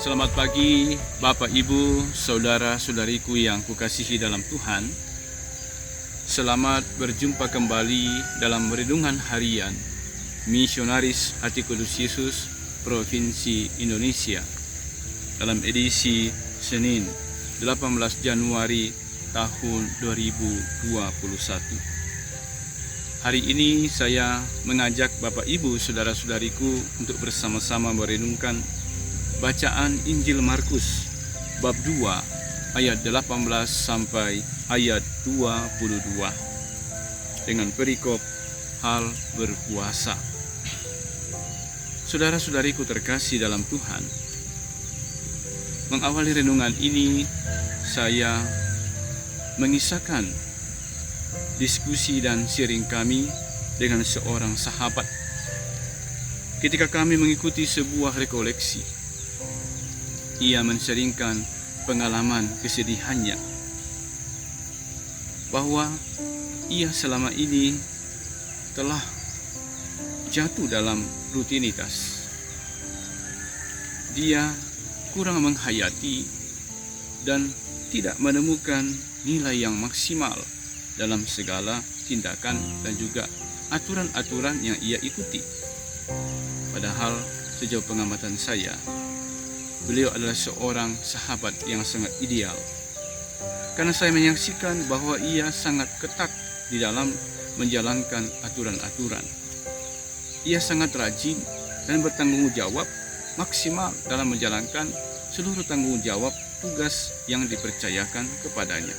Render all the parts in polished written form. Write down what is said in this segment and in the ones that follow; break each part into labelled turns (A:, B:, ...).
A: Selamat pagi Bapak Ibu, Saudara-saudariku yang kukasihi dalam Tuhan. Selamat berjumpa kembali dalam renungan harian Misionaris Hati Kudus Yesus Provinsi Indonesia dalam edisi Senin 18 Januari tahun 2021. Hari ini saya mengajak Bapak Ibu Saudara-saudariku untuk bersama-sama merenungkan bacaan Injil Markus bab 2 ayat 18 sampai ayat 22 dengan perikop hal berpuasa. Saudara-saudariku terkasih dalam Tuhan, mengawali renungan ini saya mengisahkan diskusi dan sharing kami dengan seorang sahabat ketika kami mengikuti sebuah rekoleksi. Ia menseringkan pengalaman kesedihannya bahwa ia selama ini telah jatuh dalam rutinitas. Dia kurang menghayati dan tidak menemukan nilai yang maksimal dalam segala tindakan dan juga aturan-aturan yang ia ikuti. Padahal sejauh pengamatan saya, beliau adalah seorang sahabat yang sangat ideal. Karena saya menyaksikan bahwa ia sangat ketat di dalam menjalankan aturan-aturan. Ia sangat rajin dan bertanggung jawab maksimal dalam menjalankan seluruh tanggung jawab tugas yang dipercayakan kepadanya.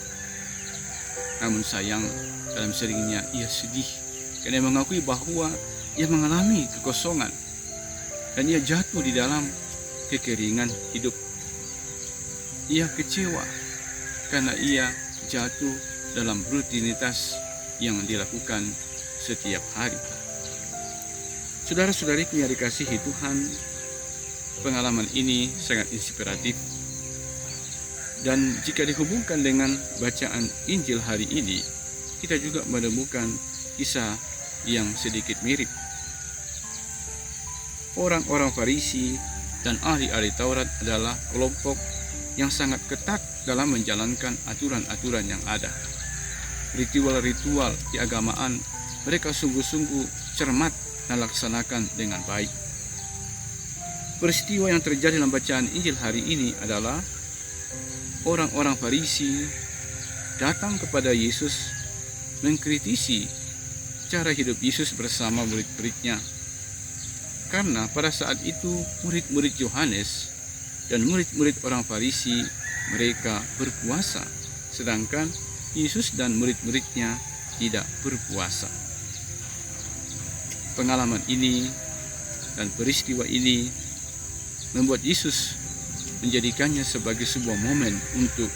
A: Namun sayang, dalam seringnya ia sedih karena mengakui bahwa ia mengalami kekosongan dan ia jatuh di dalam kekeringan hidup. Ia kecewa karena ia jatuh dalam rutinitas yang dilakukan setiap hari. Saudara-saudariku yang dikasihi Tuhan, pengalaman ini sangat inspiratif. Dan jika dihubungkan dengan bacaan Injil hari ini, kita juga menemukan kisah yang sedikit mirip. Orang-orang Farisi dan ahli-ahli Taurat adalah kelompok yang sangat ketat dalam menjalankan aturan-aturan yang ada. Ritual-ritual keagamaan mereka sungguh-sungguh cermat dan laksanakan dengan baik. Peristiwa yang terjadi dalam bacaan Injil hari ini adalah orang-orang Farisi datang kepada Yesus mengkritisi cara hidup Yesus bersama murid-muridnya. Karena pada saat itu murid-murid Yohanes dan murid-murid orang Farisi mereka berpuasa, sedangkan Yesus dan murid-muridnya tidak berpuasa. Pengalaman ini dan peristiwa ini membuat Yesus menjadikannya sebagai sebuah momen untuk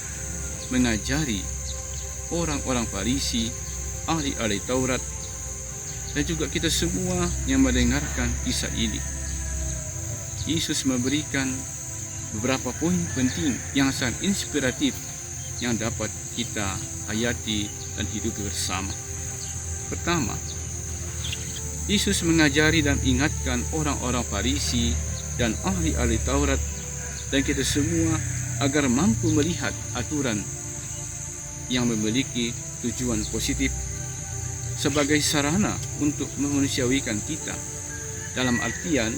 A: mengajari orang-orang Farisi, ahli-ahli Taurat, dan juga kita semua yang mendengarkan kisah ini. Yesus memberikan beberapa poin penting yang sangat inspiratif yang dapat kita hayati dan hidup bersama. Pertama, Yesus mengajari dan ingatkan orang-orang Farisi dan ahli-ahli Taurat dan kita semua agar mampu melihat aturan yang memiliki tujuan positif sebagai sarana untuk memanusiawikan kita, dalam artian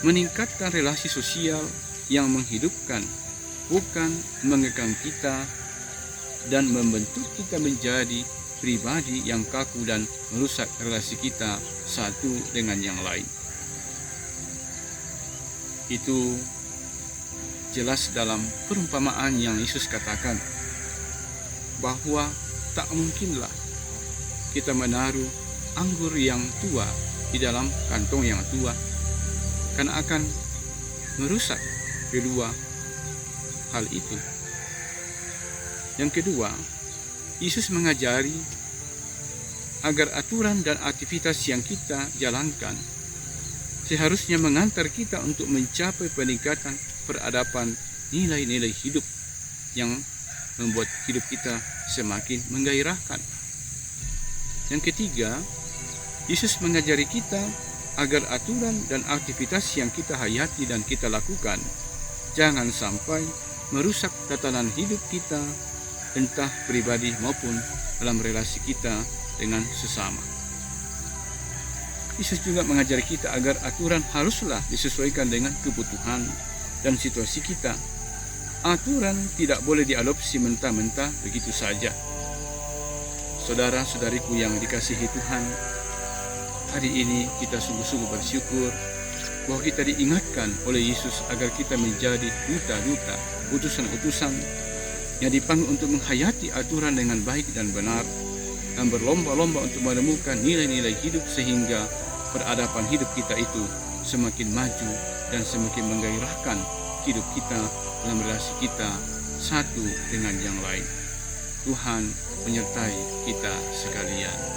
A: meningkatkan relasi sosial yang menghidupkan, bukan mengekang kita dan membentuk kita menjadi pribadi yang kaku dan merusak relasi kita satu dengan yang lain. Itu jelas dalam perumpamaan yang Yesus katakan bahwa tak mungkinlah kita menaruh anggur yang tua di dalam kantong yang tua, karena akan merusak kedua hal itu. Yang kedua, Yesus mengajari agar aturan dan aktivitas yang kita jalankan seharusnya mengantar kita untuk mencapai peningkatan peradaban nilai-nilai hidup yang membuat hidup kita semakin menggairahkan. Yang ketiga, Yesus mengajari kita agar aturan dan aktivitas yang kita hayati dan kita lakukan jangan sampai merusak tatanan hidup kita, entah pribadi maupun dalam relasi kita dengan sesama. Yesus juga mengajari kita agar aturan haruslah disesuaikan dengan kebutuhan dan situasi kita. Aturan tidak boleh diadopsi mentah-mentah begitu saja. Saudara-saudariku yang dikasihi Tuhan, hari ini kita sungguh-sungguh bersyukur bahwa kita diingatkan oleh Yesus agar kita menjadi duta-duta, utusan-utusan yang dipanggil untuk menghayati aturan dengan baik dan benar, dan berlomba-lomba untuk menemukan nilai-nilai hidup sehingga peradaban hidup kita itu semakin maju dan semakin menggairahkan hidup kita dalam relasi kita satu dengan yang lain. Tuhan menyertai kita sekalian.